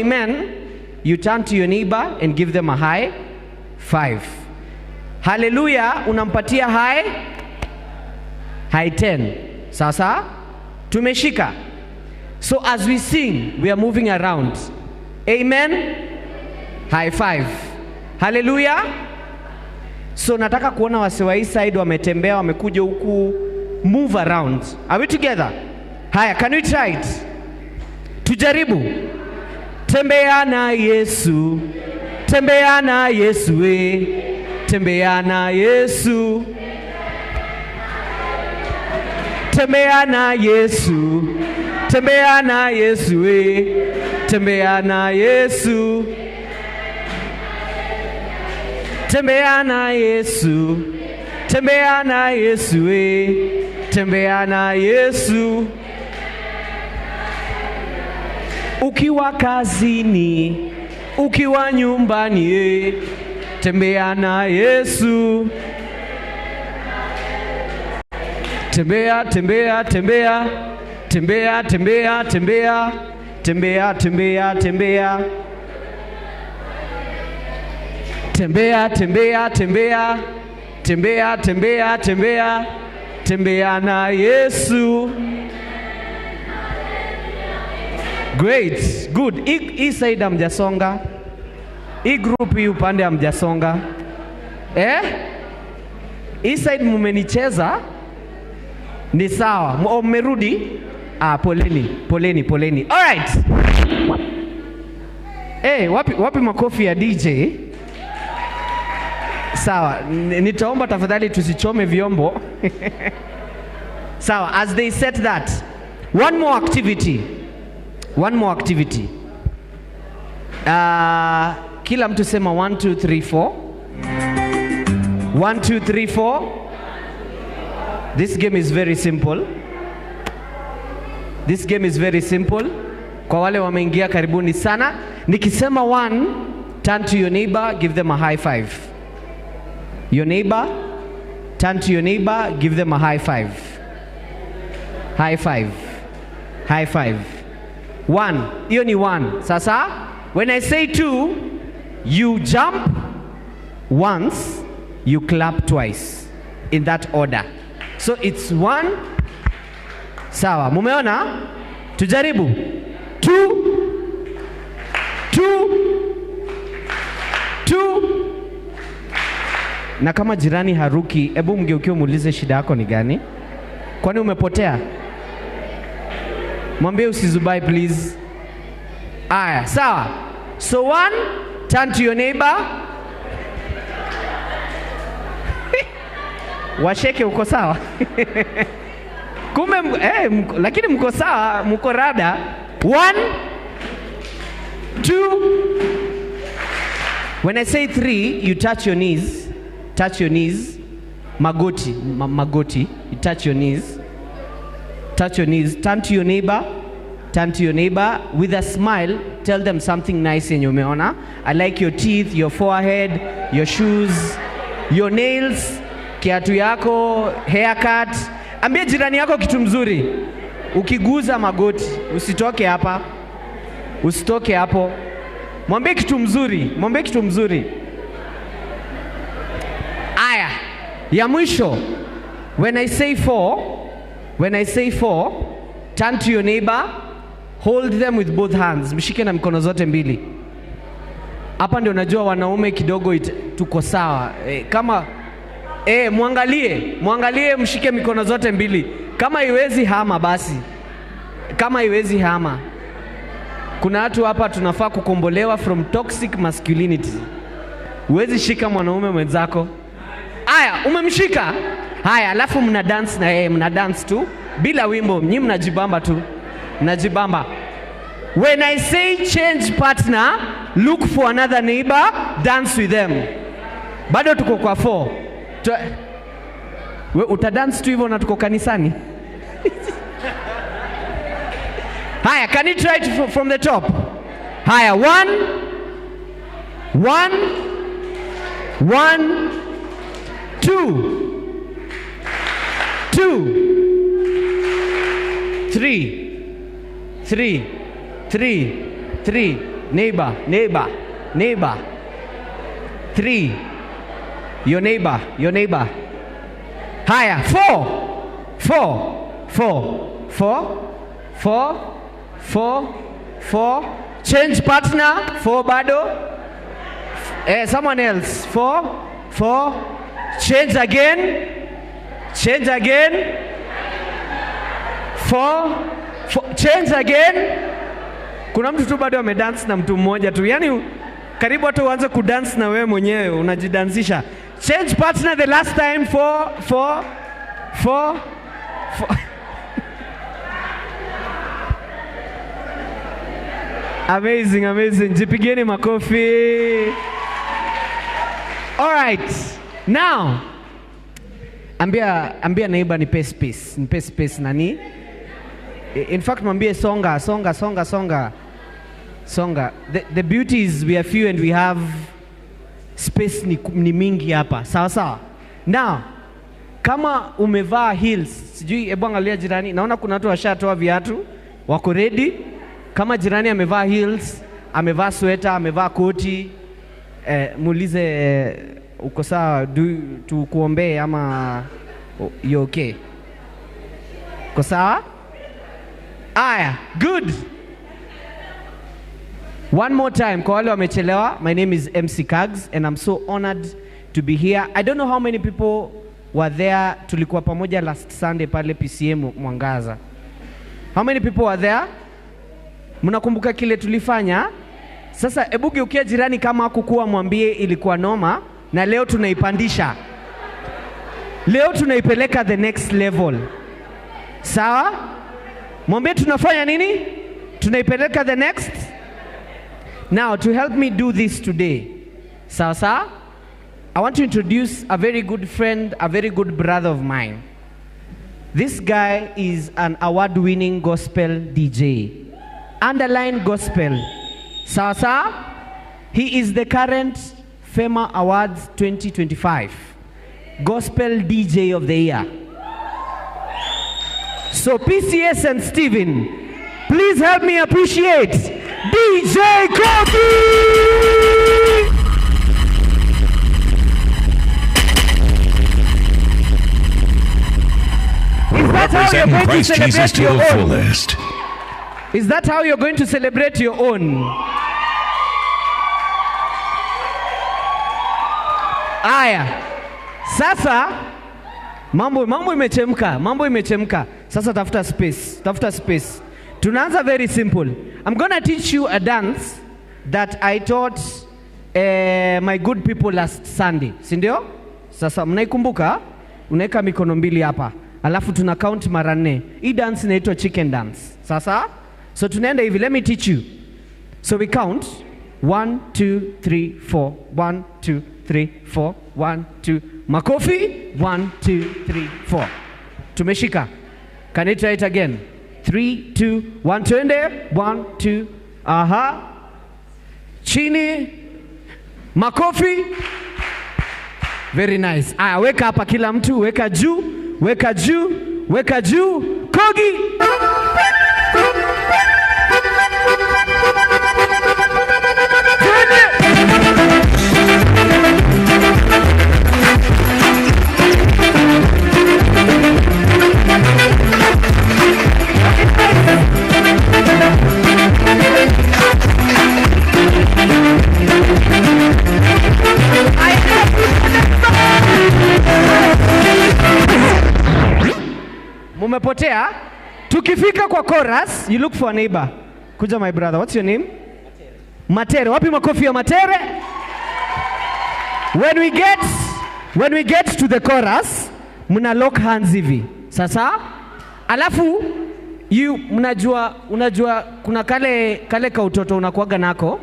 Amen, you turn to your neighbor and give them a high five. Hallelujah, unampatia high 10. Sasa tumeshika. So as we sing, we are moving around. Amen, high five. Hallelujah. So nataka kuona wase wa hii side wametembea, wamekuja huku, move around. Are we together? Haya, can we try it? Tujaribu. Tembea na Yesu, tembea na Yesu, tembea na Yesu, tembea na Yesu, tembea na Yesu, tembea na Yesu, tembea na Yesu, tembea na Yesu, tembea na Yesu. Ukiwa kazini, ukiwa nyumbani, tembea na Yesu. Tembea, tembea, tembea, tembea, tembea, tembea, tembea, tembea, tembea, tembea, tembea, tembea, tembea, tembea, tembea, tembea na Yesu. Great, good. Hii side hamjasonga. Hii group hii upande hamjasonga. Hii side mumenicheza. Ni sawa. Mmerudi? Poleni, poleni. Alright. Wapi makofi ya DJ? Sawa. Nitaomba tafadhali tusichome vyombo. Sawa, as they said that, one more activity. Kila mtu sema 1 2 3 4. 1 2 3 4. This game is very simple. Kwa wale wameingia karibuni sana. Nikisema 1, turn to your neighbor, give them a high five. Your neighbor, turn to your neighbor, give them a high five. High five. High five. 1, hiyo ni 1. Sasa, when I say 2, you jump once, you clap twice. In that order. So it's 1. Sawa, mumeona? Tujaribu. 2. Na kama jirani haruki, hebu mgeukie muulize shida yako ni gani? Kwani umepotea? Mwambie usizubai please. Aya, sawa. So 1, turn to your neighbor. Washeke uko sawa? Kumbe lakini mko sawa, mko rada. 1 2. When I say 3, you touch your knees. Touch your knees. Magoti. You touch your knees. Touch your knees. Turn to your neighbor. With a smile, tell them something nice yenye umeona. I like your teeth, your forehead, your shoes, your nails, kiatu yako, haircut. Ambia jirani yako kitu mzuri. Ukiguza magoti, usitoke hapo. Mwambie kitu mzuri. Aya, ya mwisho. When I say 4, turn to your neighbor, hold them with both hands. Mshike na mikono zote mbili. Hapa ndio unajua wanaume kidogo tuko sawa. Kama muangalie mshike mikono zote mbili. Kama iwezi hama basi. Kuna watu hapa tunafaa kukombolewa from toxic masculinity. Uwezi shika mwanaume mwenzako. Aya, umemshika? Haya, alafu mna dance tu bila wimbo, nyinyi mnajibamba tu. When I say change partner, look for another neighbor, dance with them. Bado tuko kwa 4. We utadance tu hivyo na tuko kanisani? Haya, can you try it from the top? Haya, 1 2 3 3 3 3 neighbor, neighbor, neighbor. 3, your neighbor, your neighbor. Higher, 4, 4, 4, 4, 4, 4, 4. Change partner, 4 bado. Someone else, 4, 4. Change again, change again. 4, 4. Change again. Kuna mtu tu bado amedance na mtu mmoja tu. Yaani karibu hata uanze kudance na wewe mwenyewe unajidansisha. Change partner the last time. 4, 4, 4, 4. Amazing, amazing. Jipigeni makofi. All right. Now, ambia neighbor nipe space. Nipe space nani? In fact, mwambie songa, songa, songa, songa. Songa. The beauty is we are few and we have space ni mingi hapa. Sawa sawa. Now, kama umevaa heels, sijui hebu angalia jirani. Naona kuna watu washatoa viatu, wako ready. Kama jirani amevaa heels, amevaa sweater, amevaa koti, muulize uko sawa, tukuombee ama you okay? Uko sawa? Aya, good. One more time, kwa wale wamechelewa, my name is MC Kags and I'm so honored to be here. I don't know how many people were there. Tulikuwa pamoja last Sunday pale PCM Mwangaza. How many people were there? Mnakumbuka kile tulifanya? Sasa hebu geukia jirani kama hakukuwa, mwambie ilikuwa noma na leo tunaipandisha. Leo tunaipeleka the next level. Sawa? Mwambie tunafanya nini? Tunaipeleka the next. Now, to help me do this today, sawa sawa, I want to introduce a very good friend, a very good brother of mine. This guy is an award-winning gospel DJ. Underline gospel. Sawa sawa? He is the current FEMA Awards 2025 Gospel DJ of the Year. So PCS and Steven, please help me appreciate DJ Kogi! Is that how you're going to celebrate your own? Fullest. Is that how you're going to celebrate your own? Aya. Sasa mambo imechemka, mambo imechemka. Sasa tafuta space, tafuta space. Tunaanza very simple. I'm going to teach you a dance that I taught my good people last Sunday. Si ndio? Sasa mnaikumbuka? Unaweka mikono mbili hapa. Alafu tuna count mara 4. Hii dance inaitwa chicken dance. Sasa? So tunaenda hivi, let me teach you. So we count 1, 2, 3, 4. 1, 2, 3, 4. 1, 2. Makofi. 1, 2, 3, 4. Tumeshika. Can you try it again? 3, 2, 1, twende. 1, 2. Aha. Chini. Makofi. Very nice. Aya, weka hapa kila mtu, weka juu, weka juu, weka juu. Kogi. Mumepotea. Tukifika kwa chorus, you look for a neighbor. Kuja my brother. What's your name? Matere. Wapi makofi ya Matere? When we get to the chorus, muna lock hands hivi. Sasa, alafu unajua kuna kale ka utoto unakuaga nako.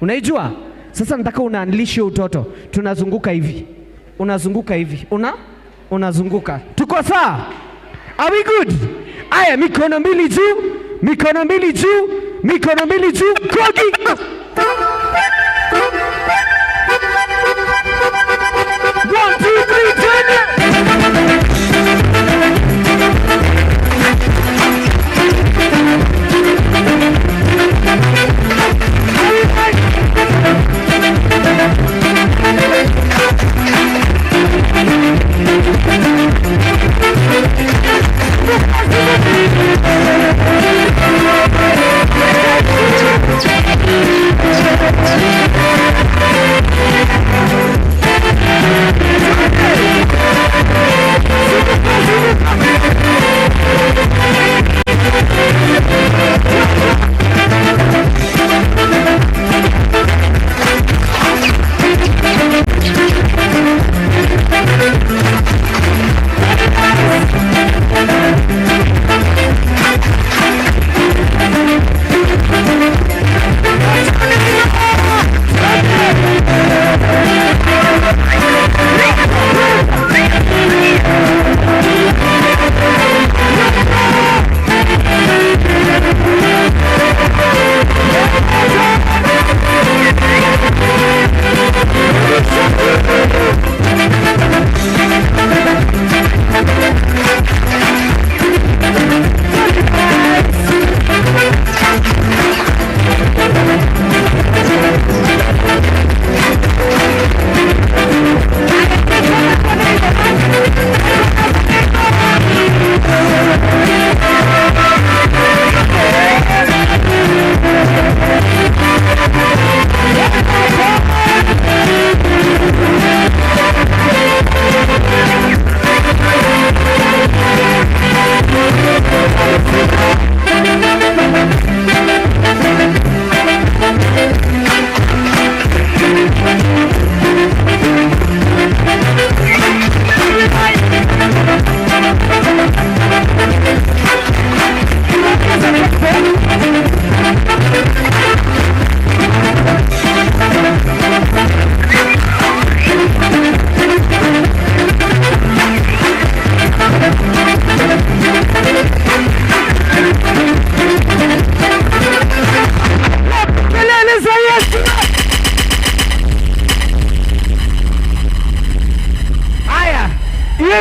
Unaijua? Sasa nataka unaanlishe utoto. Tunazunguka hivi. Unazunguka hivi. Unazunguka. Tuko sawa? Are we good? Aya, mikono mbili juu, mikono mbili juu, mikono mbili juu. Kogi. 1, 2, 3, turn.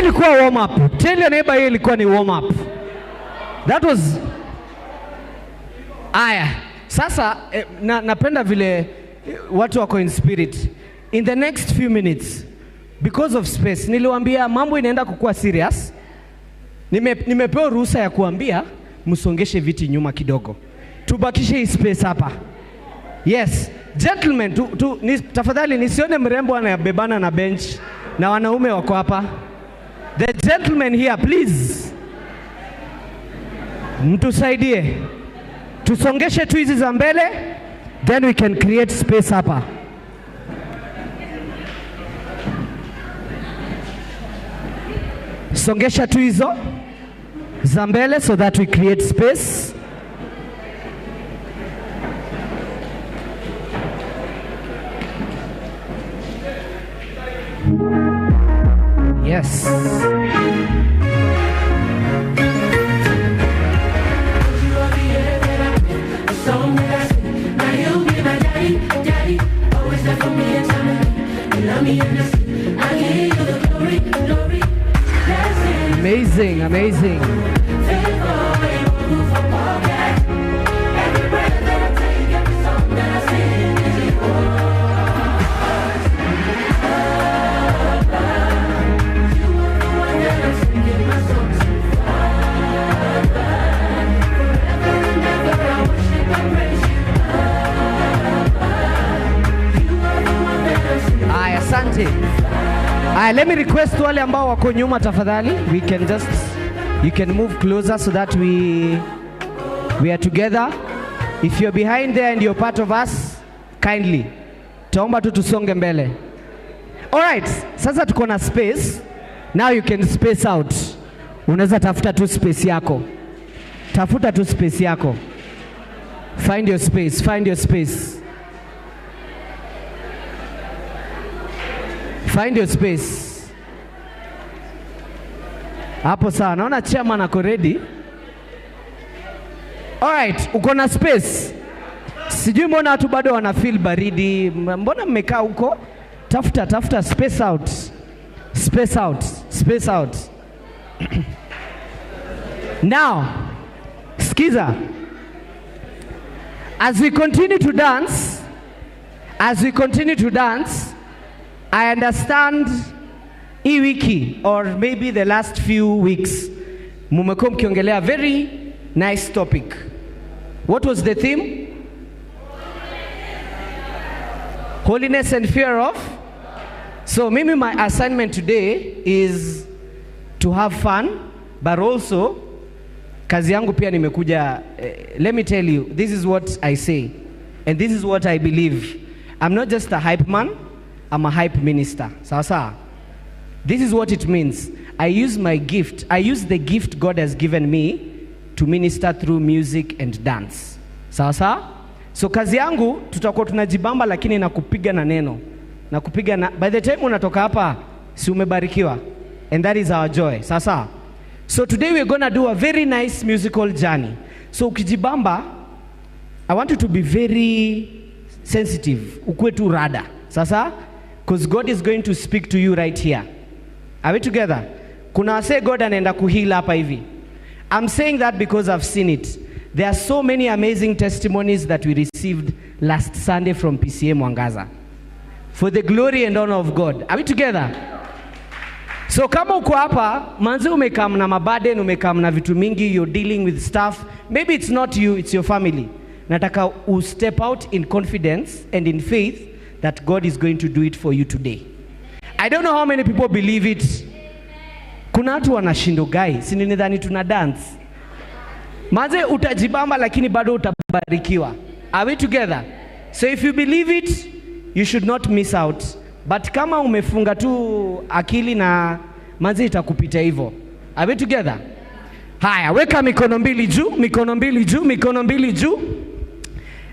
ilikuwa warm up. Tell your neighbor hiyo ilikuwa ni warm up. That was aya. Sasa napenda vile watu wako in spirit. In the next few minutes, because of space, niliwaambia mambo inaenda kukua serious. Nimepewa ruhusa ya kuambia msongeshe viti nyuma kidogo, tubakishe hii space hapa. Yes, gentlemen, tafadhali nisione mrembo anabebana na bench na wanaume wako hapa. The gentlemen here, please. Mtusaidie. Tusongeshe tu hizi za mbele, then we can create space hapa. Songesha tu hizo za mbele so that we create space. Yes. Amazing, amazing. Asante. Let me request wale ambao wako nyuma tafadhali. You can move closer so that we are together. If you're behind there and you're part of us, kindly taomba tu tusonge mbele. Alright, sasa tuko na space. Now you can space out. Unaweza tafuta tu space yako. Tafuta tu space yako. Find your space, find your space. Find your space. Hapo sawa, naona chairman ako ready. Alright, uko na space. Sijui mbona watu bado wana feel baridi. Mbona mmekaa huko? Tafuta space out. Space out. Space out. Now, skiza. As we continue to dance, I understand hii wiki or maybe the last few weeks mumekuwa mkiongelea very nice topic. What was the theme? Holiness and fear of. So maybe my assignment today is to have fun, but also kazi yangu pia nimekuja, let me tell you, this is what I say and this is what I believe. I'm not just a hype man, I'm a hype minister. Sawa. This is what it means. I use the gift God has given me to minister through music and dance. Sawa. So kazi yangu tutakuwa tunajibamba lakini na kupiga na neno. Na kupiga na, by the time unatoka hapa si umebarikiwa. And that is our joy. Sawa. So today we're going to do a very nice musical journey. So ukijibamba, I want you to be very sensitive. Ukue tu rada. Sawa? Because God is going to speak to you right here. Are we together? Kuna wase God anaenda kuheal hapa hivi. I'm saying that because I've seen it. There are so many amazing testimonies that we received last Sunday from PCA Mwangaza. For the glory and honor of God. Are we together? So kama uko hapa, manze umekam na mabaden, umekam na vitu mingi, you're dealing with stuff. Maybe it's not you, it's your family. Nataka u step out in confidence and in faith that God is going to do it for you today. I don't know how many people believe it. Kuna watu wanashindo guy, si nidhani tuna dance. Manze utajibamba lakini bado utabarikiwa. Are we together? So if you believe it, you should not miss out. But kama umefunga tu akili na manze itakupita hivyo. Are we together? Haya, weka mikono mbili juu, mikono mbili juu, mikono mbili juu.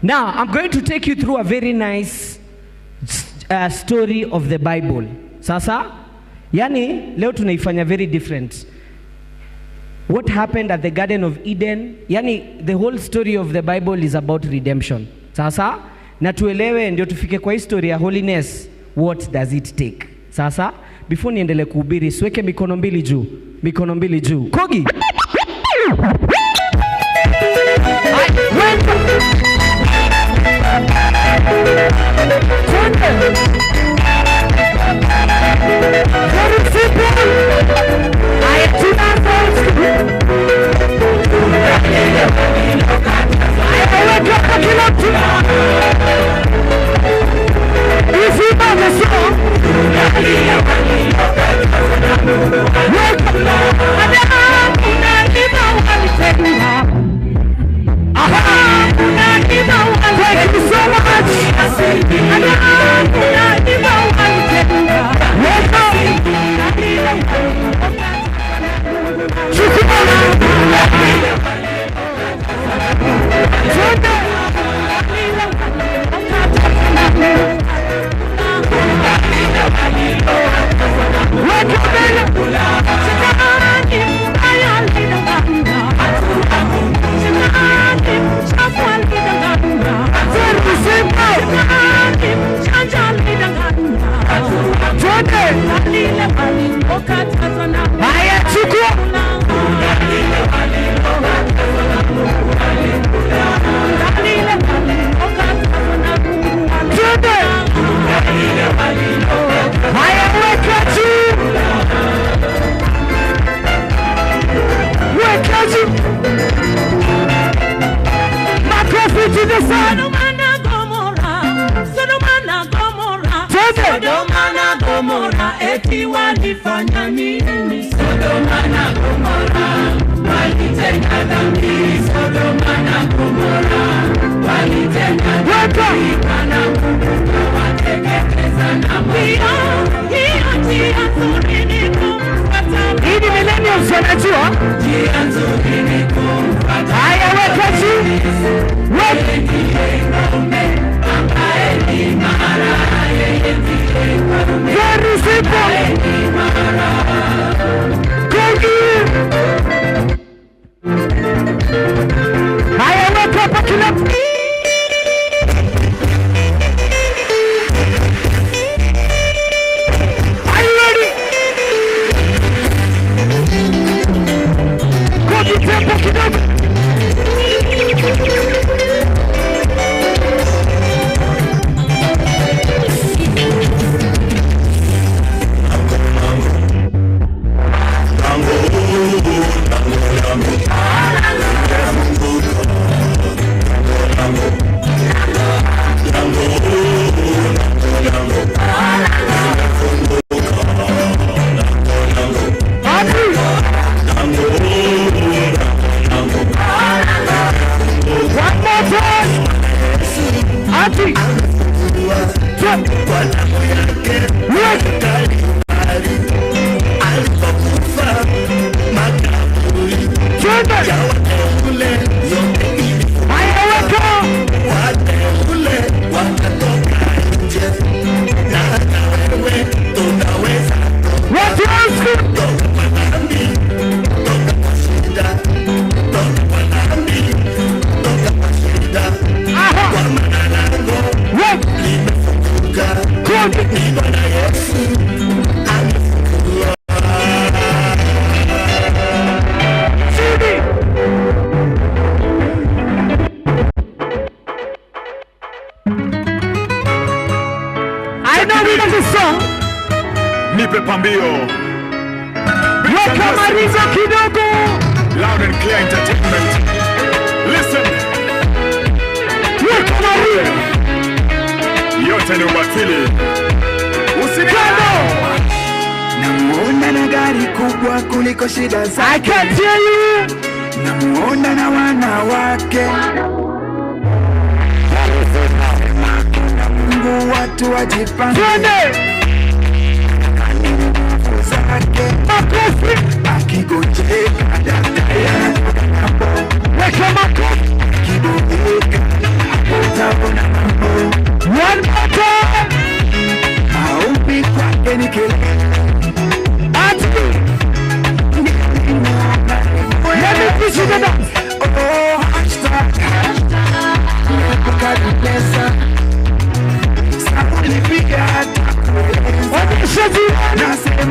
Now, I'm going to take you through a very nice story of the Bible. Sasa, yani leo tunaifanya very different. What happened at the Garden of Eden? Yani the whole story of the Bible is about redemption. Sasa, na tuelewe ndio tufike kwa history ya holiness. What does it take? Sasa, before niendelee kuhubiri, siweke mikono mbili juu. Mikono mbili juu. Kogi. Eti walifanya nini? Sodoma na Gomora walitenda dhambi. Sodoma na Gomora walitenda dhambi. Kana Mungu kawateketeza na moto. Hiyo njia nzuri ni kumfuata. Hii ni millennium unajua? Njia nzuri ni kumfuata. Haya weka chini. Yeye ndiye ngome ambaye ni imara. Yeye ndiye ngome. Very simple. Haya weka hapa kila tempo kidogo. Nipe pambio. Weka mariza kidogo. Loud and clear entertainment. Listen. Weka mariza. Yote ni ubatili. Usikano. Namuona na gari kubwa kuliko shida zake. I can't hear you. Namuona na wanawake. Mungu watu wajipange. Makofi. Akigonjeka daktari weka makofi. Akigonjeka utaona mambo. One more time. Maombi kwake ni kile. Let me teach you the dance. Oh, hashtag Sabuni piga. Onyesha juu. Nase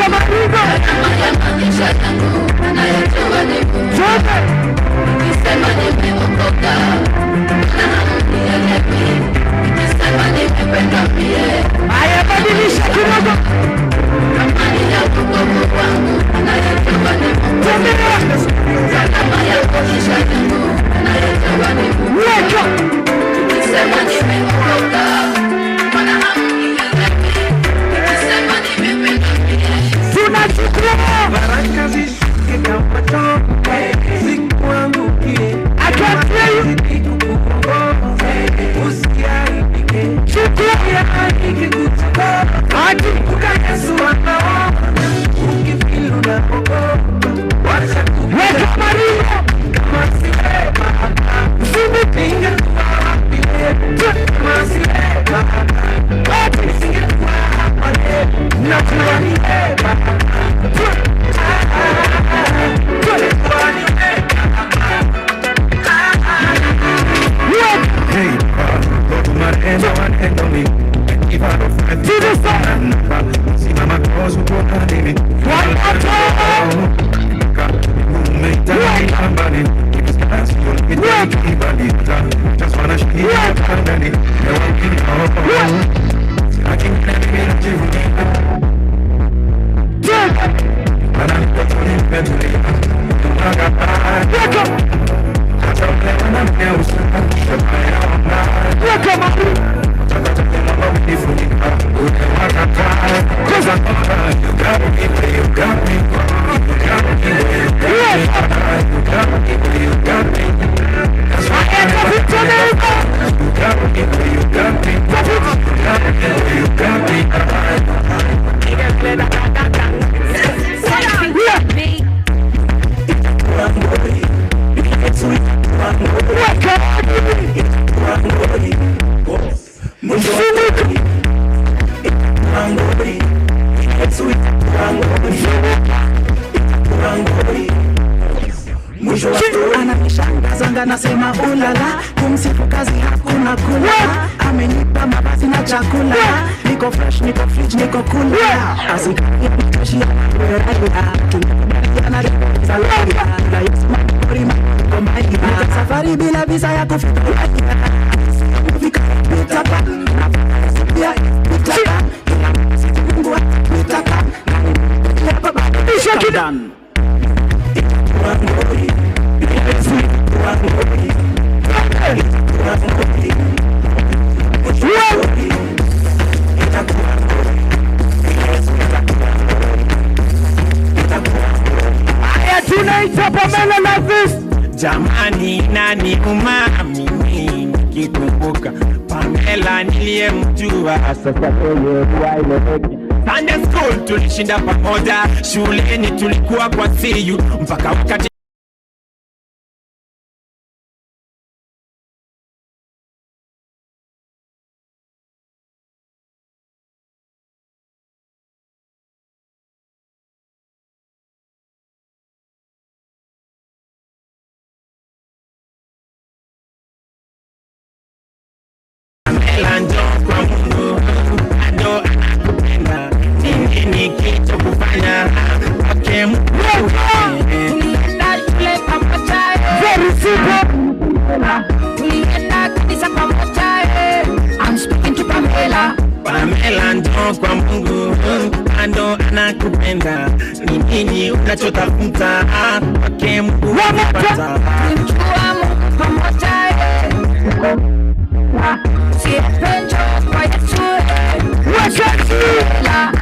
Weka maringo. Zote. Nikisema nimeokoka. Nikisema nimependa mie. Aya, badilisha kidogo. Ramani ya wokovu wangu anayetoa ni Mungu. Salama ya maisha yangu anayetoa ni Mungu. Nikisema nimeokoka. Baraka zishuke kama tope, zikuangukie. Usiaibike, usiaibike kutoka. Kumbuka Yesu anaona, ukifilu na ogopa. Wacha kuweka maringo, kama si wema. Usinipinge kwa wapile, kama si wema. Nisinge kwa wapale, najua ni wema. Anashangaza nasema ulala, kumsifu kazi hakuna kula. Amenipa mavazi na chakula, niko fresh, niko fridge, niko kula. Asikaye mtoshi ya safari bila visa ya kufika. Jamani, nani umamini nikikumbuka Pamela niliyemjua sasa yeye waileweki. Sunday school tulishinda pamoja, shuleni tulikuwa kwa CU mpaka wakati kwa Mungu ado anakupenda. Nini kitu kufanya kwake Mungu? Tulienda shule pamoja, very simple. Tulienda kanisa pamoja. I'm speaking to Pamela. Pamela ndo kwa Mungu ado anakupenda. Nini unachotafuta kwake Mungu? Unapata kumjua Mungu pamoja. Sipenjo kwa Yesu. Wakati la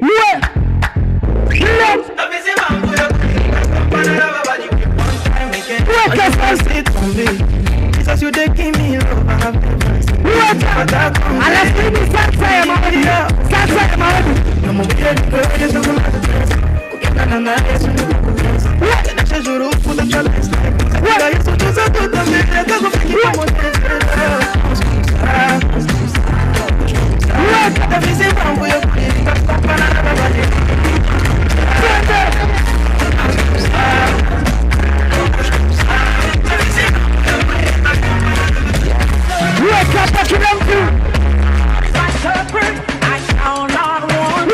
we let abisema mbuyo kupana na baba ni wakati tombe sasa you dey give me love alafu sasa ya maoni na mbele ni Yesu ukitana na Yesu na shajuru futa chala wala Yesu tuza tutambe kako fikia moto.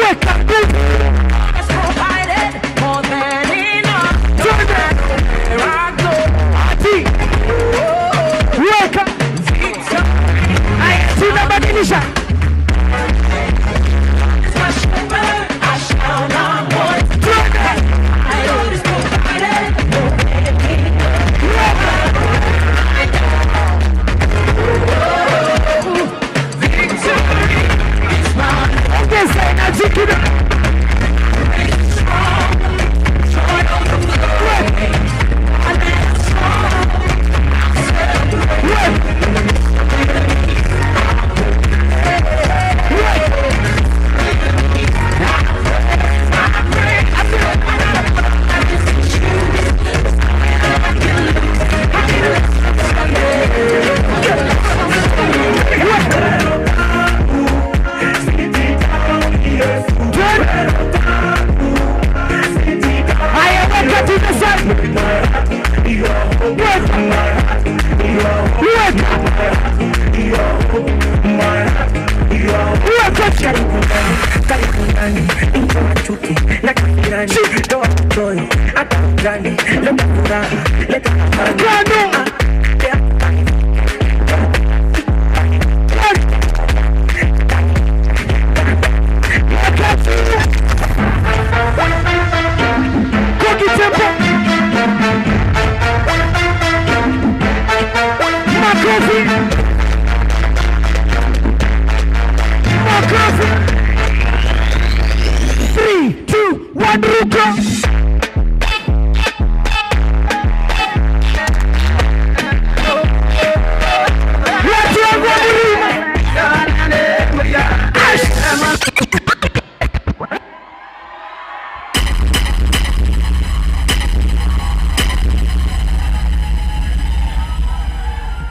Wake up, chuki na kafirani doa toyo hata gani leta furaha leta amani.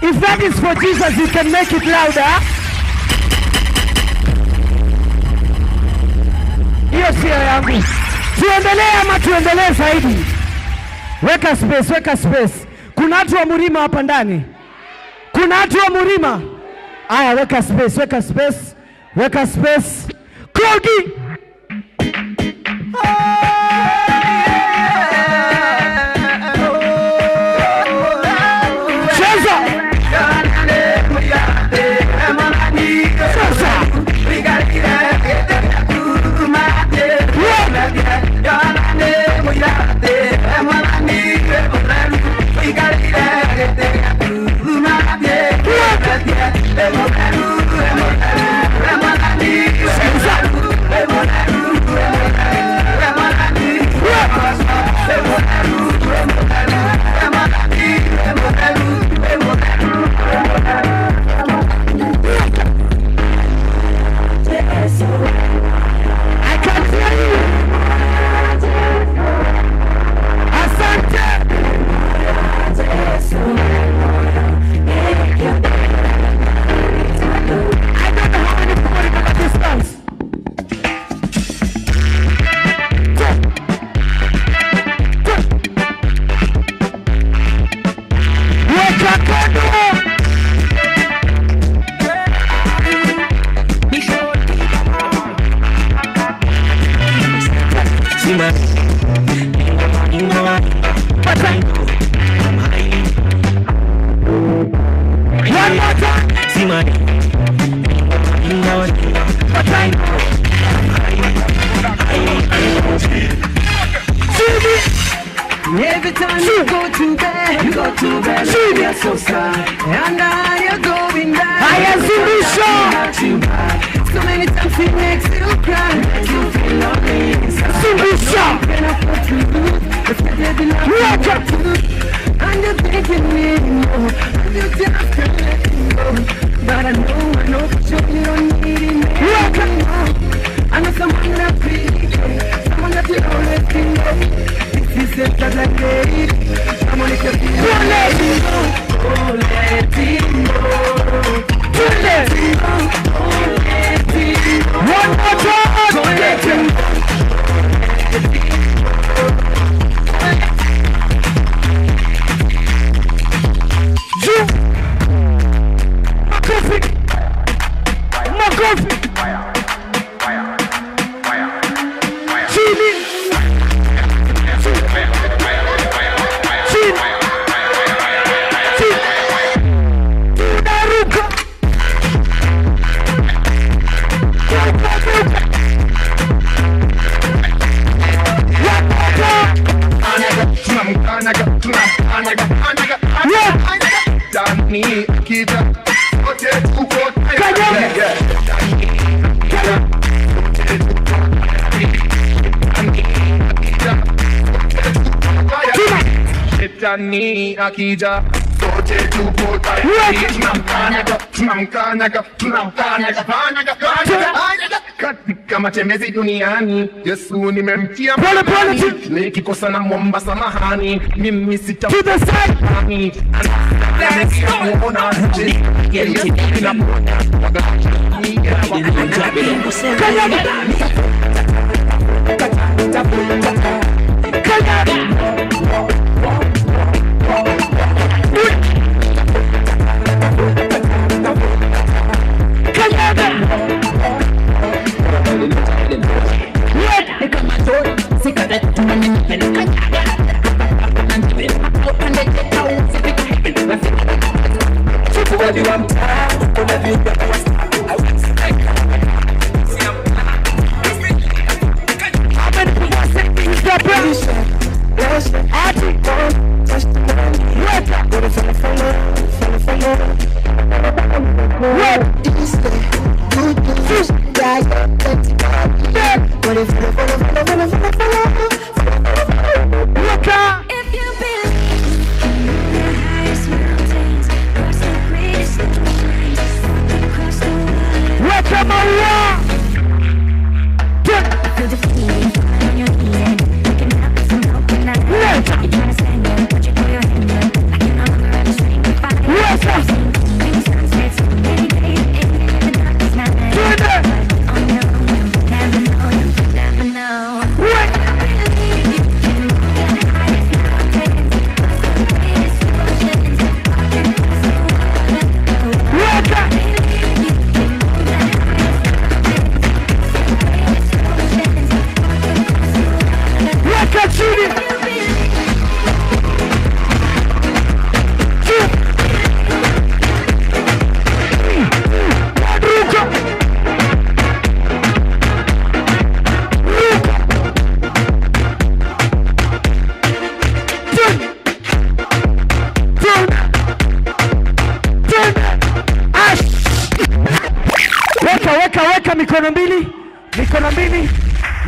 If that is for Jesus, you can make it louder. Hiyo sio yangu. Tuendelee ama tuendelee zaidi? Weka space, weka space. Kuna watu wa Murima hapa ndani. Kuna watu wa Murima. Aya, weka space, weka space. Weka space. Kogi. Every time you go to bed, you're so sad. And now you're going down. I am so many times it makes you cry. You feel lonely inside. And you're thinking me more. And you just can't let me go. But I know for sure you don't need it anymore. I know someone that feels, someone that you always think of. This is just like it. I'm gonna get you. Don't let it go. Oh, let it go. Don't let it go. Oh, let it go. One more time. Don't let it go. Shetani akija sote tupo tayari, tunamkanyaga katika matembezi duniani. Yesu nimemtia mkononi, nikikosa na mwomba samahani, mimi sitaamini.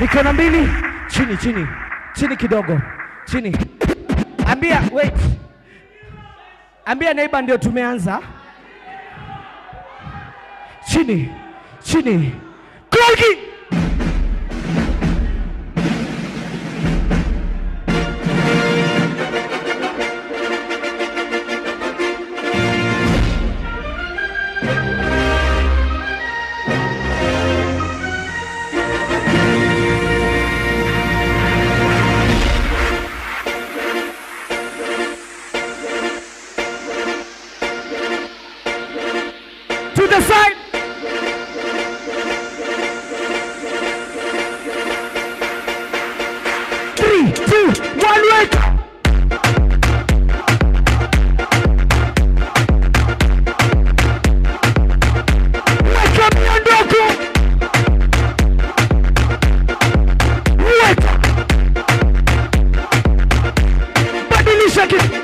Mikono mbili, chini kidogo, chini. Ambia neighbor ndio tumeanza. Chini. Kolgi. To the side. Three, two, one, wait. Weka miondoko. Weka. Badilisha kitu.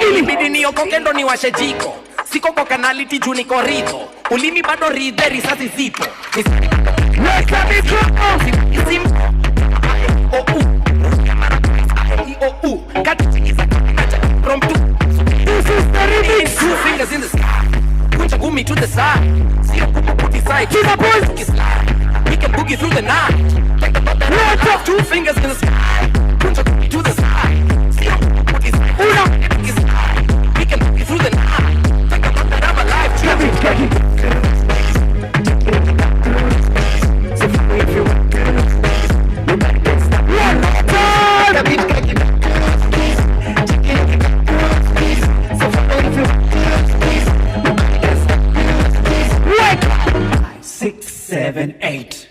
Ilibidi niokoke ndo niwashe jiko. Siko kwa kanaliti juu niko ridho. Ulimi bado ridhe, risasi zipo. Weka mikono. side. Put your booty to the side. See how put it side. We can take it through the night. Think about that I'm alive. So follow if you want, girl. Nobody can stop. One more time. The beat can get so follow if you want, girl. Nobody can stop. 5, 6, 7, 8.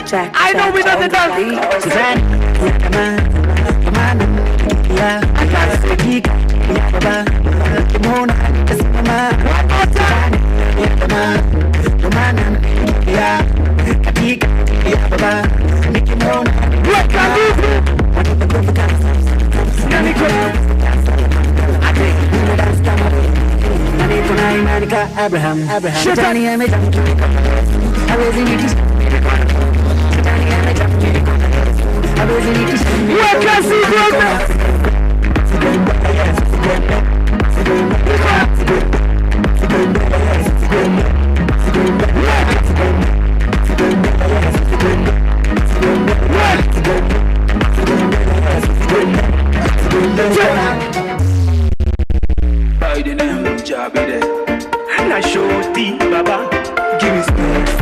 Jack, I know we know the dance. Suzanne, come on, yeah. I got to speak, yeah, baba. Come on, let's come on. One more time, yeah, come on, yeah. Katika, yeah, baba. Come on, what can you do? Abraham, Shitani, I'm a I was in it. Where can see By the name of Jabede, na shoti baba, give me space.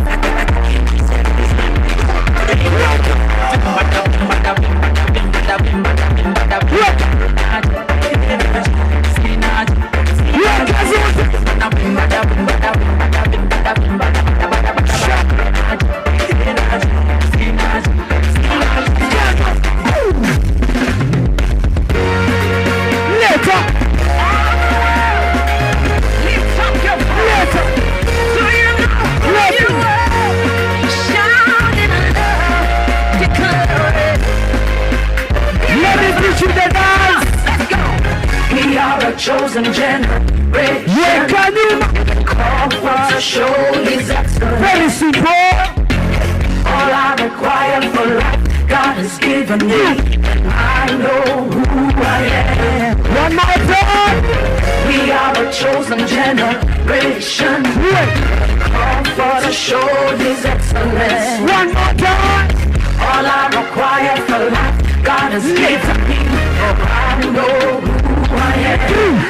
Chosen generation. Where can you call for to show His excellence? very simple? All I require for life, God has given me. I know who I am. One more time. We are a chosen generation. Call for to show His excellence. One more time. All I require for life, God has given me. I know who I am.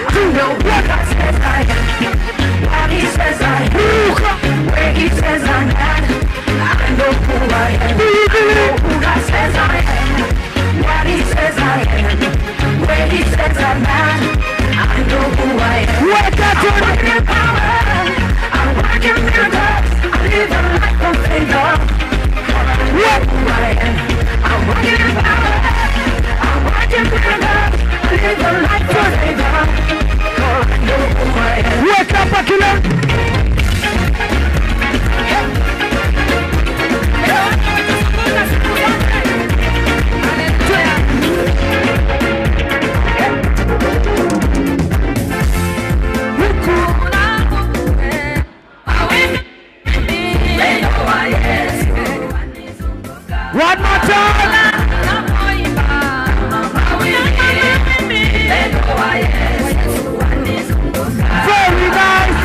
I know what God says I am. What He says I am. Where He says I'm at. I know who I am. I know who God says I am. What He says I am. Where He says I'm at. I know who I am. I'm working in power. I'm working miracles. I live a life of favor. I know who I am. I'm working in power. I'm working miracles. I live a life of favor. I know who I am. Wake up, Akila. One more time. Very nice.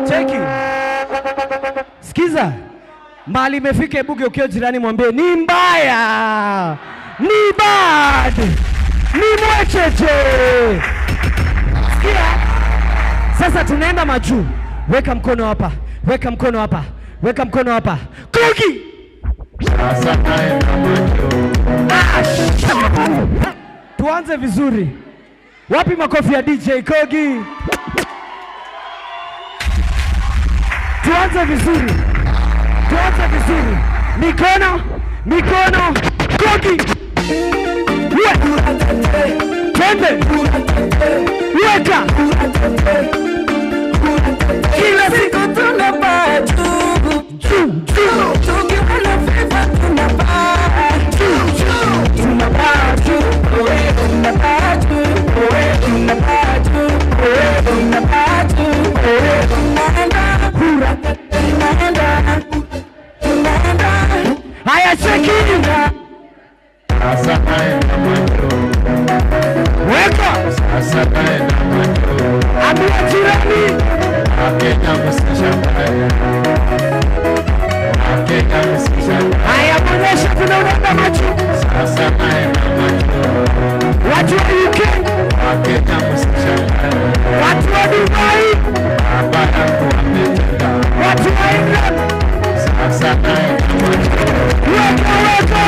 Cheki. Sikiza. Mali imefika Ebuge ukiwa jirani mwambie ni mbaya. Ni bad. Ni mwecheche. Sikia. Sasa tunaenda majuu. Weka mkono hapa. Weka mkono hapa. Weka mkono hapa. Kogi. Tuanze vizuri. Wapi makofi ya DJ Kogi? Tuanze vizuri. Tuanze vizuri. Mikono, mikono, Kogi. Twende. Weka. Kila siku tunapaa juu. Tukiwa na fever tunapaa juu. Tunapaa juu. Tunapaa juu. Tunapaa juu. Tunapaa juu. Tunaenda. Haya cheki. Weka. Ambia jirani. Haya bonesha tunaenda macho. Watu wa UK. Watu wa Dubai. Watu wa England. Weka.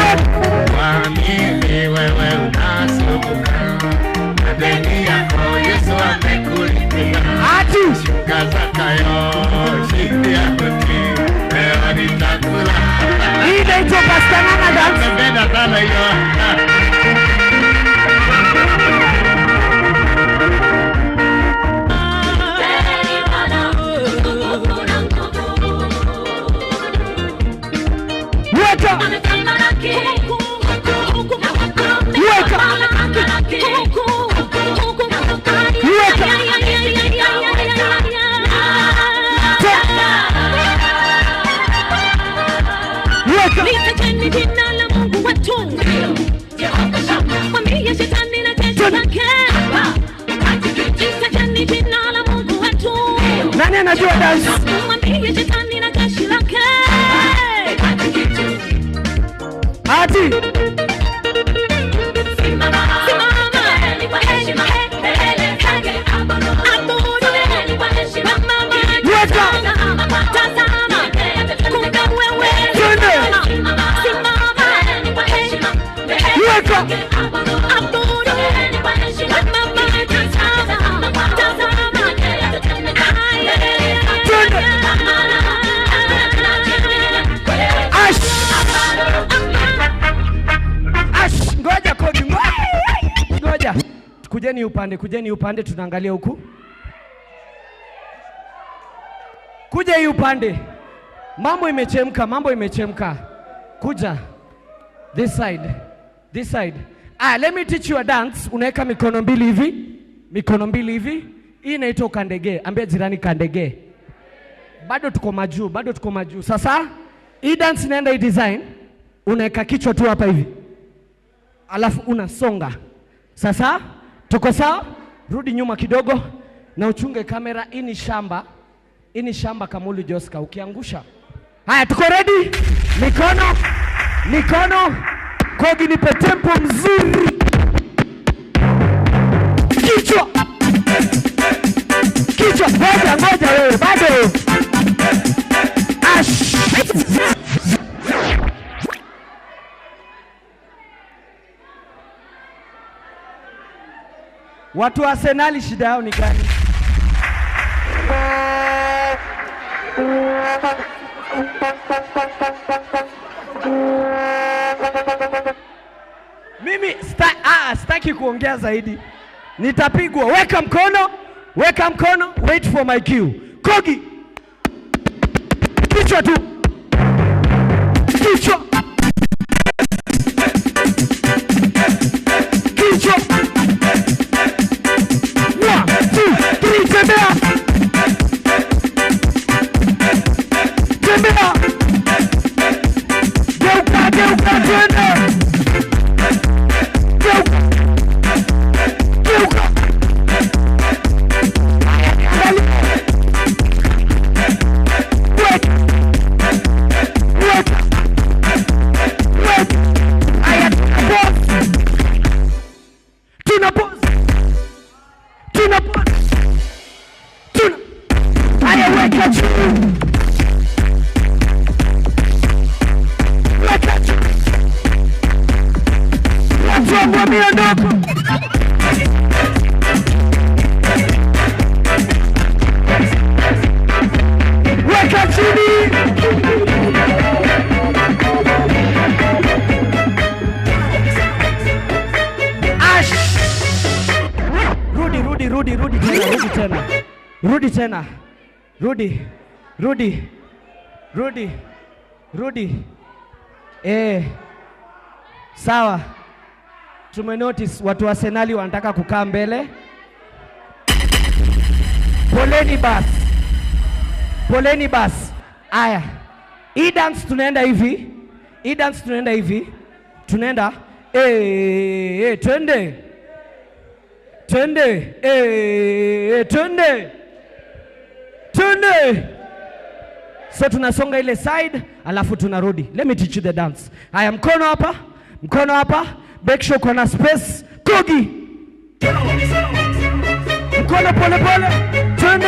Waamini wewe unasumbuka, madeni yako Yesu amekulipia. Ati shuka zakayo shindi ya kuti, leo nitakula. Hii inaitwa Pastor Nana dance. Napenda sana hiyo. Nani anajua dance? Ati Twende. Kujeni upande tunaangalia huku. Kuja hii upande. Mambo imechemka. Kuja. This side. Let me teach you a dance. Unaweka mikono mbili hivi. Hii inaitwa kandege. Ambia jirani kandege. Bado tuko majuu. Sasa hii dance inaenda hii design. Unaweka kichwa tu hapa hivi. Alafu unasonga. Sasa tuko sawa? Rudi nyuma kidogo na uchunge kamera. Hii ni shamba Kamulu Joska. Ukiangusha. Haya, tuko ready? Mikono. Kogi nipe tempo mzuri. Kichwa. Ngoja wewe bado. Watu wa Arsenal shida yao ni gani? Mimi sitaki kuongea zaidi. Nitapigwa. Weka mkono. Wait for my cue. Kogi. Kichwa tu. Kichwa. 1, 2, 3, tembea. Geuka, twende. Geuka. Weka chini. Rudi tena. Rudi. Sawa. Tumenotice watu wa Arsenal wanataka kukaa mbele. Poleni bas. Aya. Hii dance tunaenda hivi. Tunaenda. Twende. So tunasonga ile side, alafu tunarudi. Let me teach you the dance. Aya, mkono hapa. Make sure kuna space. Kogi. Mkono pole. Twende.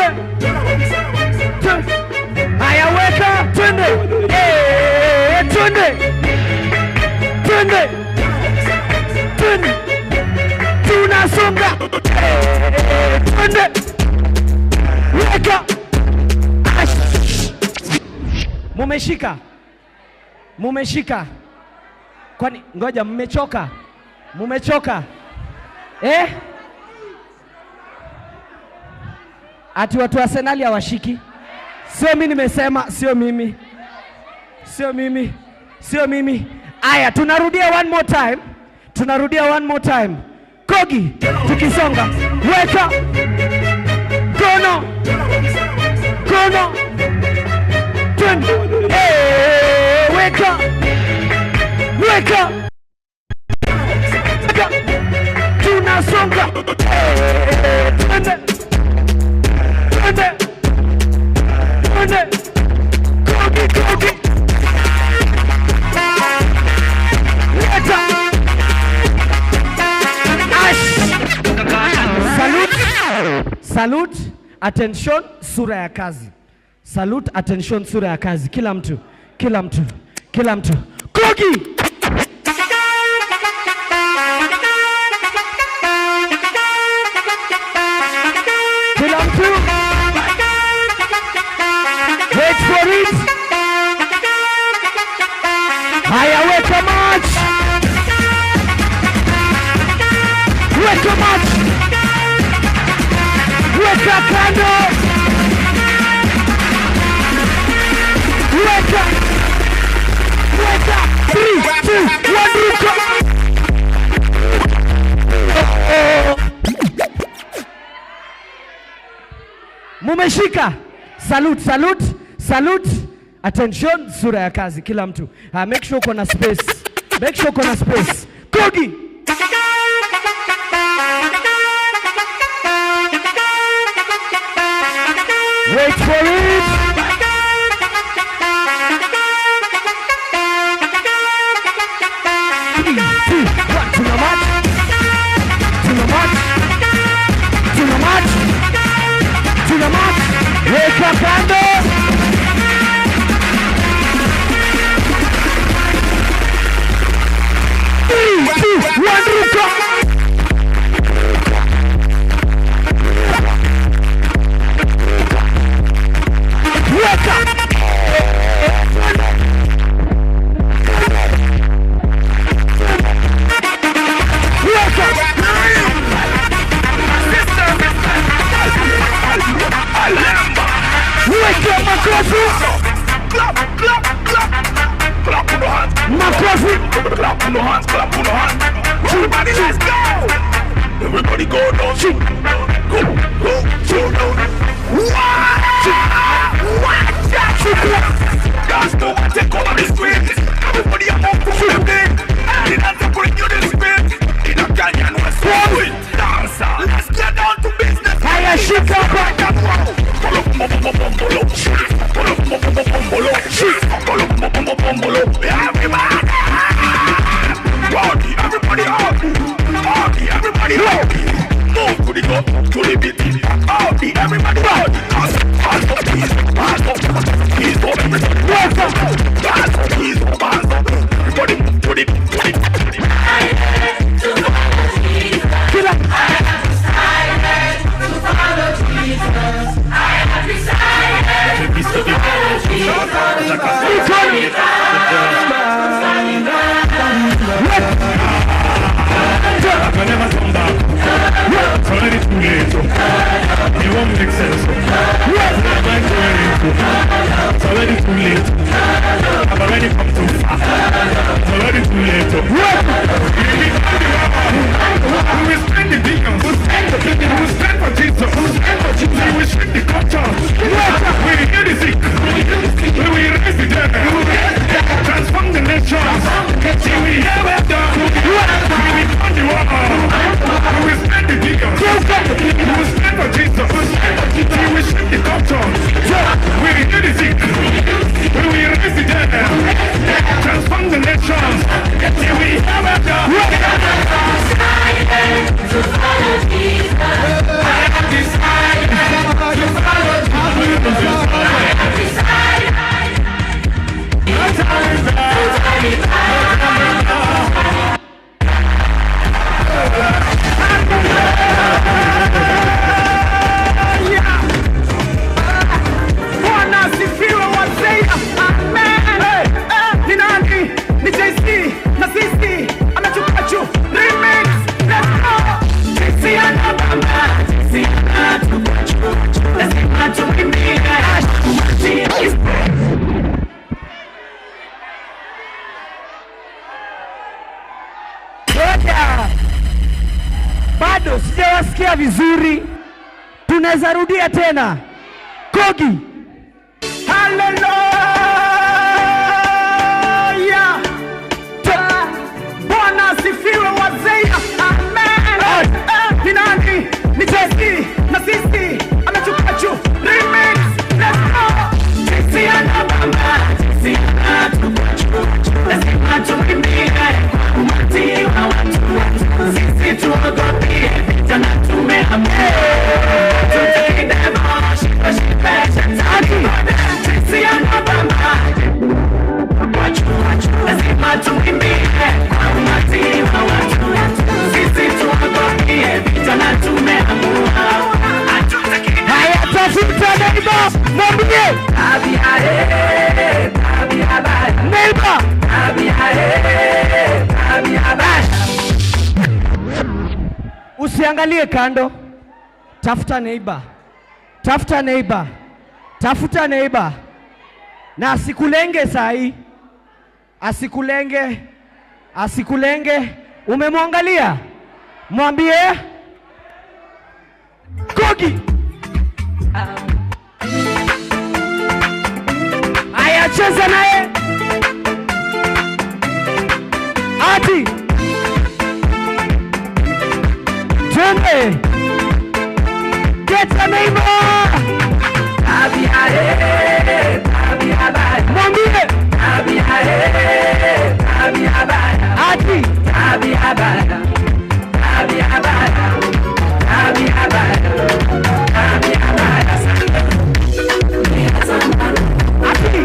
Aya, weka. Twende. Twende. Tunasonga. Twende. Weka. Mumeshika. Kwani ngoja, mmechoka? Ati watu wa Arsenal hawashiki? Sio mimi nimesema, sio mimi. Aya, tunarudia one more time. Kogi, tukisonga. Weka. Kono. Twende. Weka. Tunasonga. Twende. Kogi. Weka. Salute. Attention, sura ya kazi. Salute, attention, sura ya kazi. Kila mtu. Kogi. Kila mtu. Wait for it. Haya, weka match. Weka kando. Weka. 3, 2, 1, ruka. Mumeshika. Salute. Attention, sura ya kazi kila mtu. Make sure uko na space. Kogi. Wait for it. To the march. Weka kando. 3, 2, 1, ruka. Weka. Weka makofi. Clap on the hands. Makofi. Clap on the hands. Everybody, let's go. Everybody go down. Go down. Watch out. Guys, no one take over the street. Everybody up on the street. And that's bring you the spirit. In a canyon, we're swallowing. Dancer, let's get down to business. Higher shit up right now. Everybody move to the top, to the beat. Everybody Bado sijawasikia vizuri. Tunaweza rudia tena. Kogi. Hallelujah. Bwana asifiwe wazee. Amen. Ni nani? Ni Jesse na sisi amechukua juu. Remix. Let's go. Sisi anabamba. Sisi anachukua juu. Lazima tukimbie. Umati wa watu. Sisi tuogopie. Vijana tumeamua. Tutakidemo. Sisi anabamba. Lazima tukimbie. Umati wa watu. Sisi tuogopie. Vijana tumeamua. Haya, tafuta neighbor. Mwambie neighbor. Usiangalie kando. tafuta neighbor. Tafuta neighbor. Tafuta neighbor. Na asikulenge sahi. Asikulenge. Asikulenge. Umemwangalia? Mwambie Kogi. Aya, cheza naye. Ati. Twende. Get a neighbor. Tabia baya. Mwambie. Tabia baya. Ati. Tabia baya. Tabia baya. Tabia baya. Tabia baya. Ati.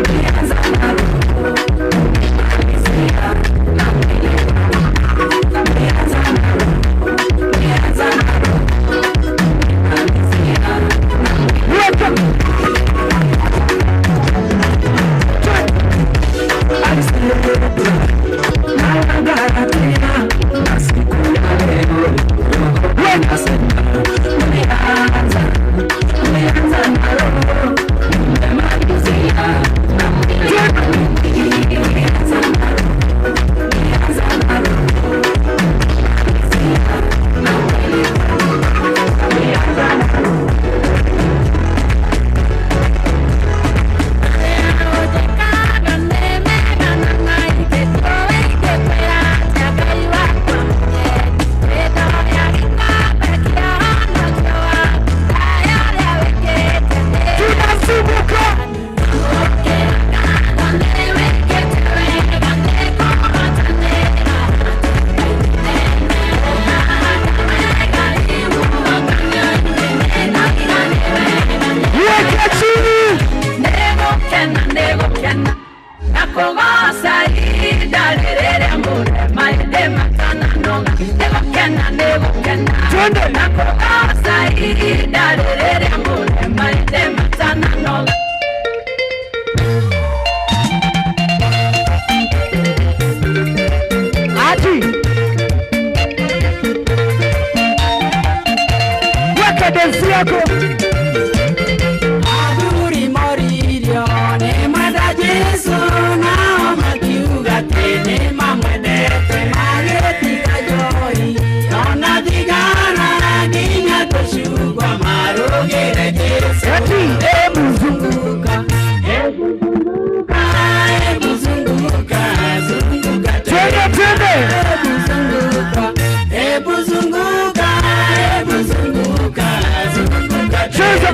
Densi yako Aduri moririo ne mada Jesu na makiuga tene mamwedete mageti kajoi Nona digana dinya toshugwa marogere Jesu Ebuzunguka Ebuzunguka Ebuzunguka Zunguka Twende Ebuzunguka Ebuzunguka Ebuzunguka Zunguka Cheza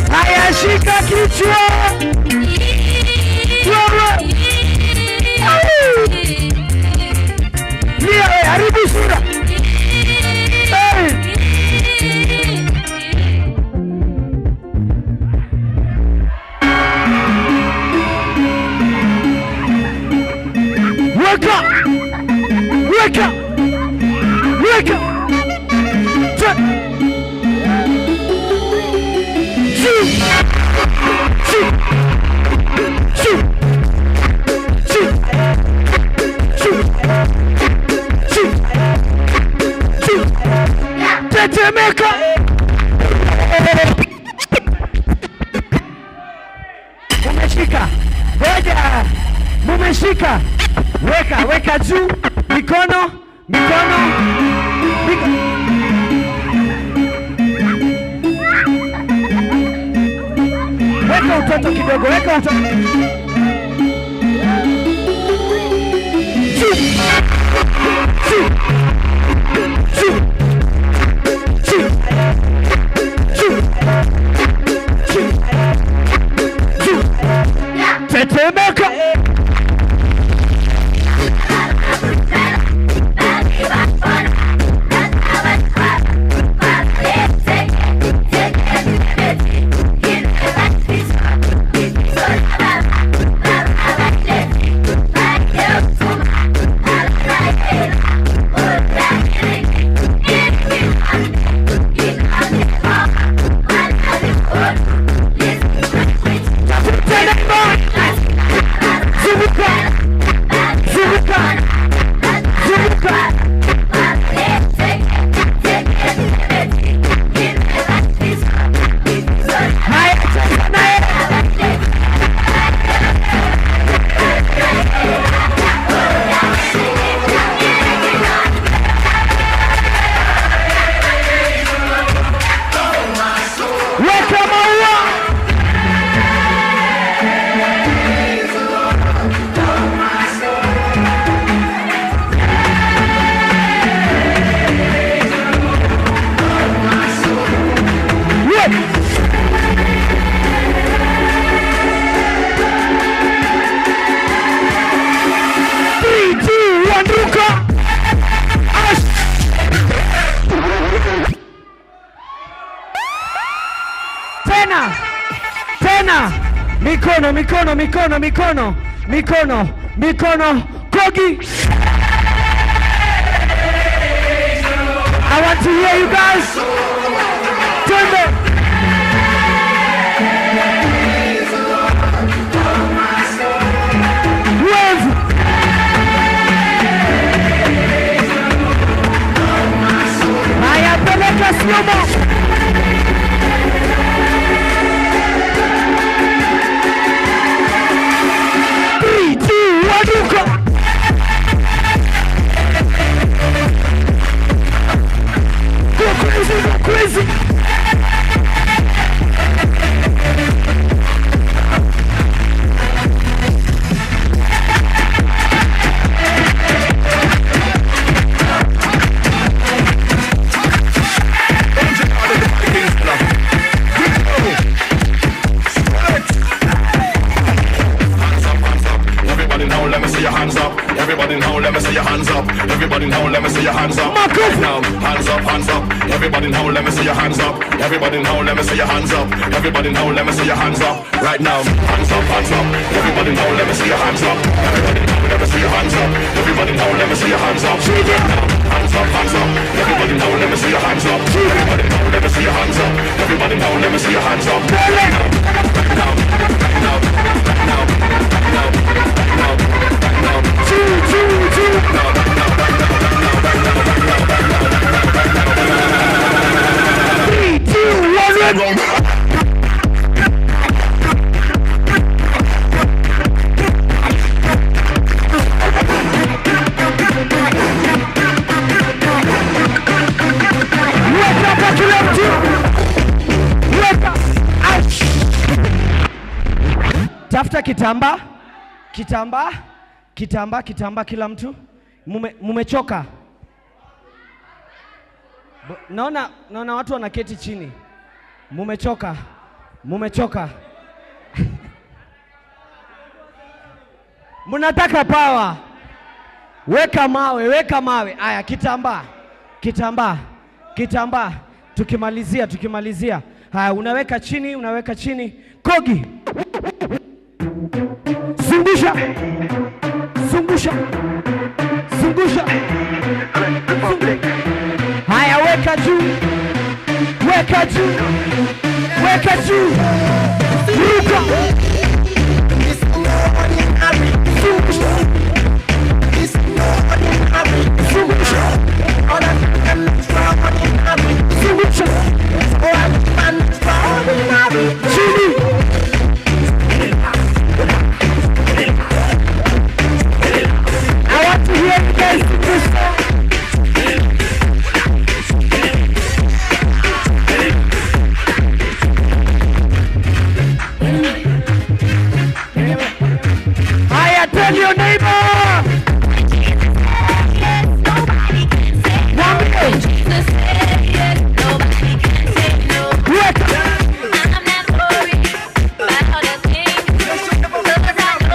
Haya, shika kichwa. Lia, haribu sura. Weka. Weka. Weka. Tetemeka. Mumeshika. Ngoja. Mumeshika. Weka, weka juu. Mikono, mikono. Weka utoto kidogo, weka utoto. Chuu. Chuu. Temeka. Tena mikono mikono mikono mikono mikono mikono. Kogi, I want to hear you guys. Twende. Wave. Haya, peleka slow-mo. Crazy. Everybody now, let me see your hands up. Everybody now, let me see your hands up. Now, hands up, hands up. Everybody now, let me see your hands up. Everybody now, let me see your hands up. Everybody now, let me see your hands up. Right now, hands up, hands up. Everybody now, let me see your hands up. Everybody now, let me see your hands up. Everybody now, let me see your hands up. Hands up, hands up. Everybody now, let me see your hands up. Everybody now, let me see your hands up. Everybody now, let me see your hands up. Now, now, now, now, now, now. 2, 2, 1. Tafuta kitamba, kitamba, kitamba, kitamba, kila mtu. Mumechoka? Naona watu wanaketi chini. Mumechoka? Mumechoka? Munataka power? Weka mawe, weka mawe. Aya, kitamba, kitamba, kitamba. Tukimalizia. Haya, unaweka chini, unaweka chini. Kogi. Zungusha. Zungusha. Zungusha. Haya, weka juu. Weka juu. Weka juu. Ruka. Zungusha. Zungusha. Zungusha. Chini. I want to hear you guys do this. Haya, tell your neighbor. I'm not worried about other things, 'cause I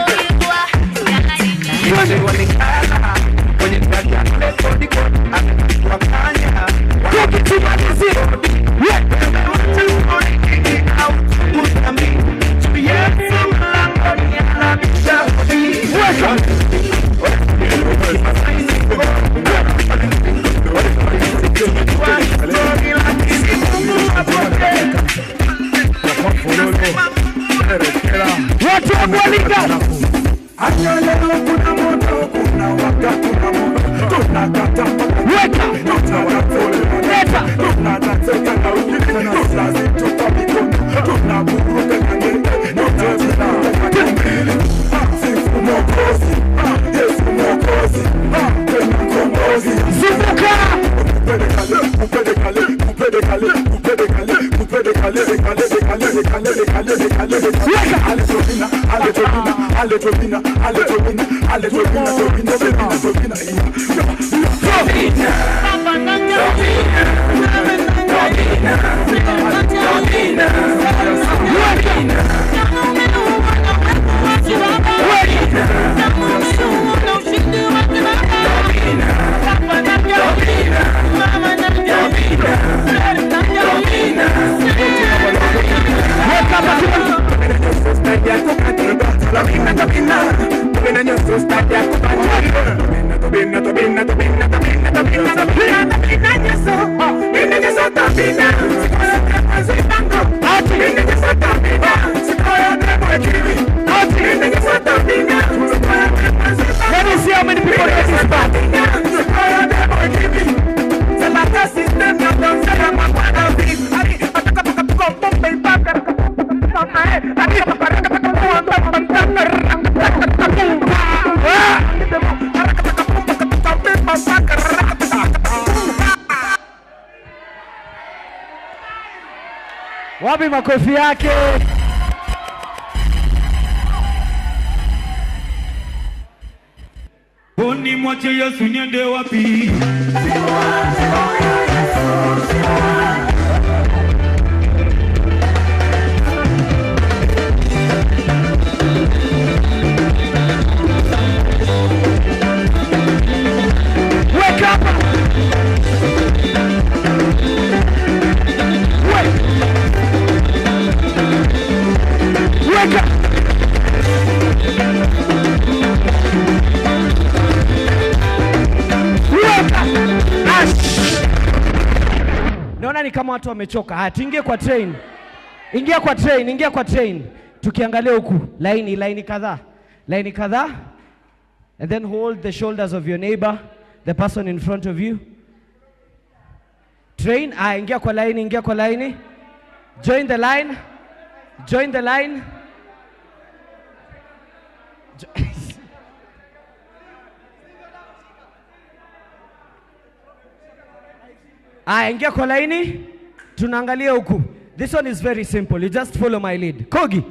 Watu wa Mwalika. Anya leo kuna moto, kuna waka, kuna moto. Tunakata weka, leta, tunataka na ukitana, tunazitupa mikono, tunaburuka kangenge, tunataka sifu mokozi, Yesu mokozi, tena mkombozi. Zunguka! Let me see how many people get this back. Wapi makofi yake? Boni mwache Yesu niende wapi? Wake up! Wake up! Naona ni kama watu wamechoka. Haya, tuingie kwa train. Ingia kwa train, ingia kwa train. Tukiangalia huku, laini kadhaa. Laini kadhaa. And then hold the shoulders of your neighbor, the person in front of you. Train, ingia kwa laini, ingia kwa laini. Join the line. Join the line. Ingia kwa laini. Tunaangalia huku. This one is very simple. You just follow my lead. Kogi.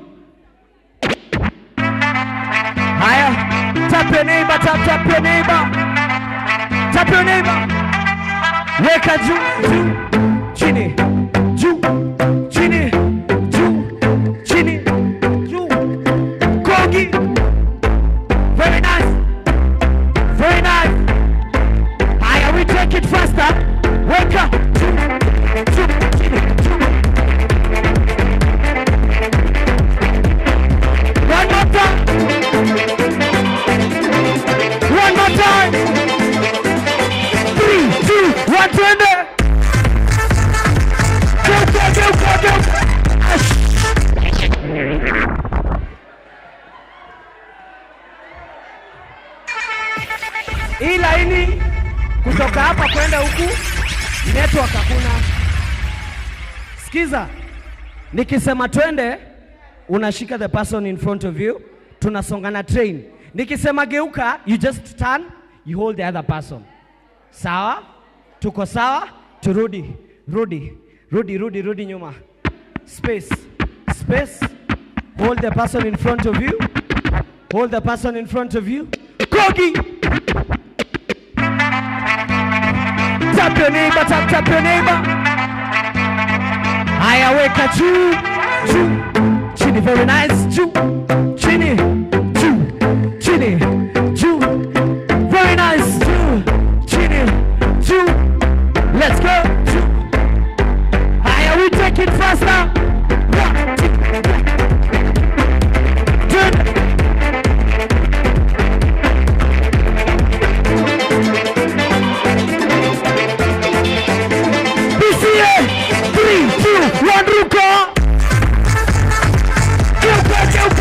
Haya. Tap your neighbor, tap your neighbor. Tap your neighbor. Weka juu, chini. Juu, chini. Juu, chini. Juu. Kogi. Very nice. Very nice. Haya, we take it faster. Weka. Juu, chini. One more time. One more time. 3, 2, 1, twende. Go. Hii laini kutoka hapa kwenda huku network hakuna. Sikiza. Nikisema twende, unashika the person in front of you, tunasongana train. Nikisema geuka, you just turn, you hold the other person. Sawa? Tuko sawa? Turudi. Rudi nyuma. Space. Hold the person in front of you. Hold the person in front of you. Kogi! Tap your neighbor, tap your neighbor. Haya, weka juu. Chini, very nice. Juu, chini. Very nice. Juu, chini. Let's go. Haya, we take it faster. 1, 2, 3. BCA 3, 2, 1, ruka. Go.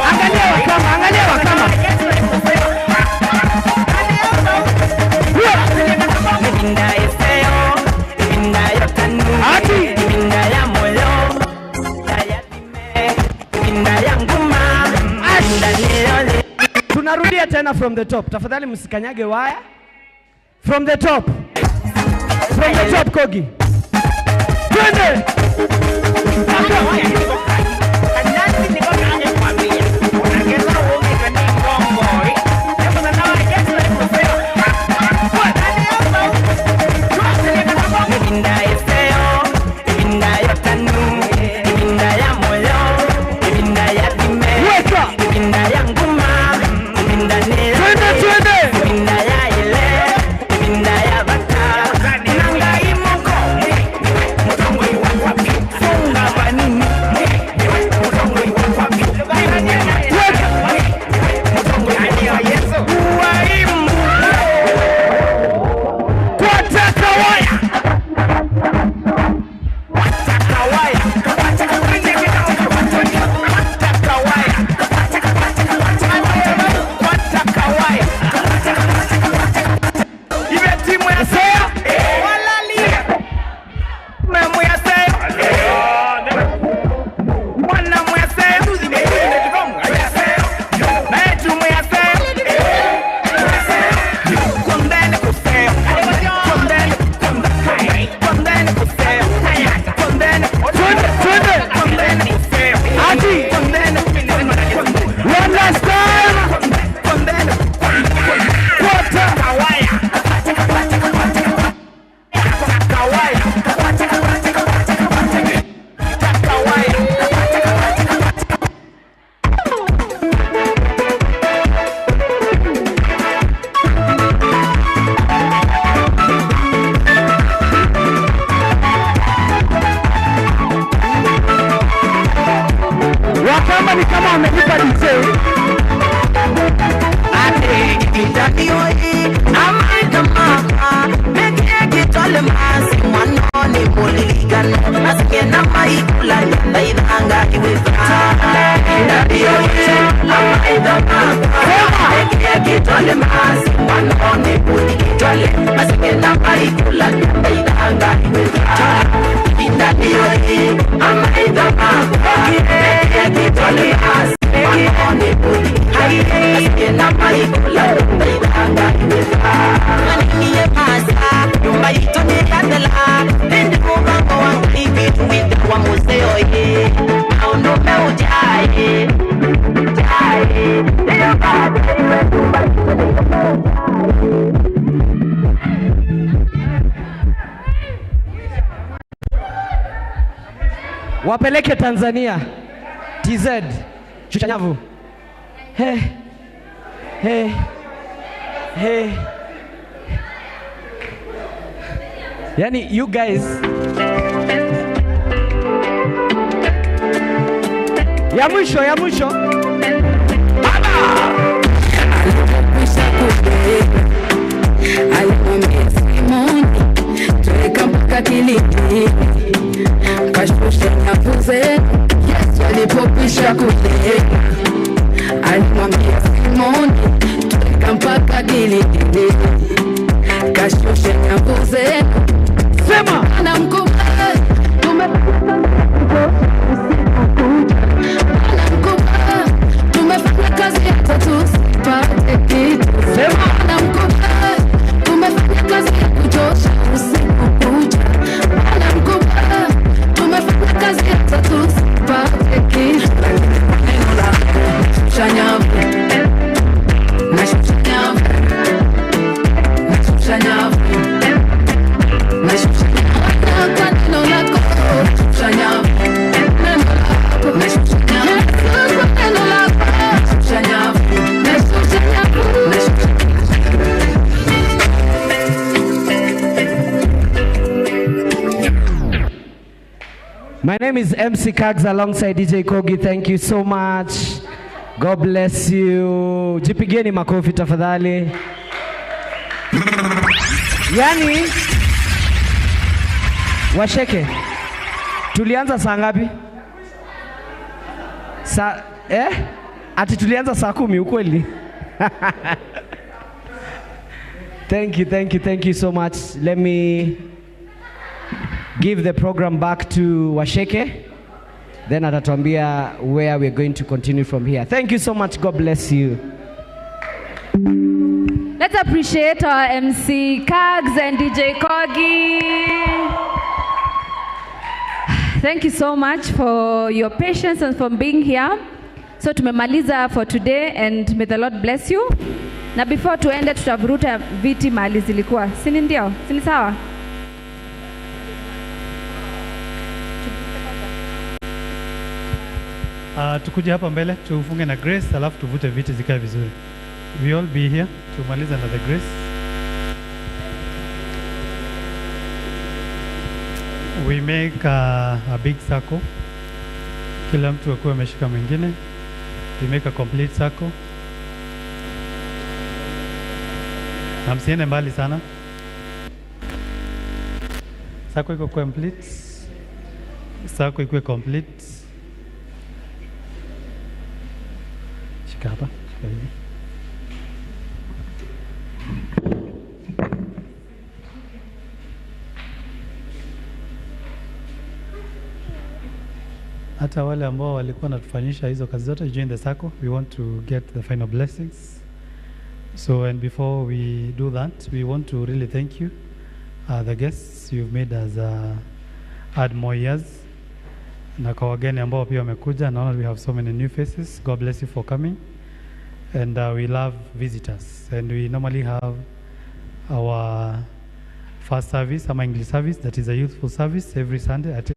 Angalia wakama, angalia wakama. Ati tunarudia tena from the top. Tafadhali msikanyage waya. From the top. From the top, Kogi. Twende. kale masikela maikula idanga iweza inda nioi amaida ya kitole as maone budi masikela maikula idanga iweza maniye pasa nyumba itone yadala ende kubango wangu hivi tuwinde kwa museo ye aundo meujaye jaye leo baada iwe nyumba itone yadala. Wapeleke Tanzania. TZ. Shusha nyavu. Hey. Hey. Hey. Yani you guys. Ya mwisho. Baba. Alimwambia Simoni tuweka mpaka kilindi kashusha nyavuze Yesu alipopisha kujenga. Alimwambia Simoni tuweka mpaka kilindi kashusha nyavuze sema anamkubali tumefanya kazi hata tusipate kitu. Sema anamkubali tumefanya kazi ya kuchosha usiku kucha. Anamkubali tumefanya kazi hata tusipate kitu. Neno la shusha nyavu na shusha nyavu na shusha nyavu na shusha nyavu kwa neno lako shusha nyavu neno lako na shusha nyavu kwa neno lako shusha nyavu na shusha nyavu na shusha. My name is MC Kags alongside DJ Kogi. Thank you so much. God bless you. Jipigeni makofi tafadhali. Yani Washeke, tulianza saa ngapi? Ati tulianza saa 10 ukweli? Thank you so much. Let me give the program back to Washeke, then atatuambia where we're going to continue from here. Thank you so much. God bless you. Let's appreciate our MC Kags and DJ Kogi. Thank you so much for your patience and for being here. So tumemaliza for today and may the Lord bless you. Na before tuende tutavuruta viti mahali zilikuwa. Sini ndio? Sini sawa? Tukuje hapa mbele tufunge na grace alafu tuvute viti zikae vizuri. We all be here tumaliza na the grace. We make a big circle. Kila mtu akuwe ameshika mwingine. We make a complete circle. Na msiende mbali sana. Circle iko complete. Circle iko complete. Shika hapa. Shika hivi. Hata wale ambao walikuwa natufanyisha hizo kazi zote join the circle. We want to get the final blessings. So and before we do that, we want to really thank you, the guests you've made us add more years. Na kwa wageni ambao pia wamekuja, naona we have so many new faces. God bless you for coming. And we love visitors. And we normally have our first service, our English service, that is a youthful service every Sunday at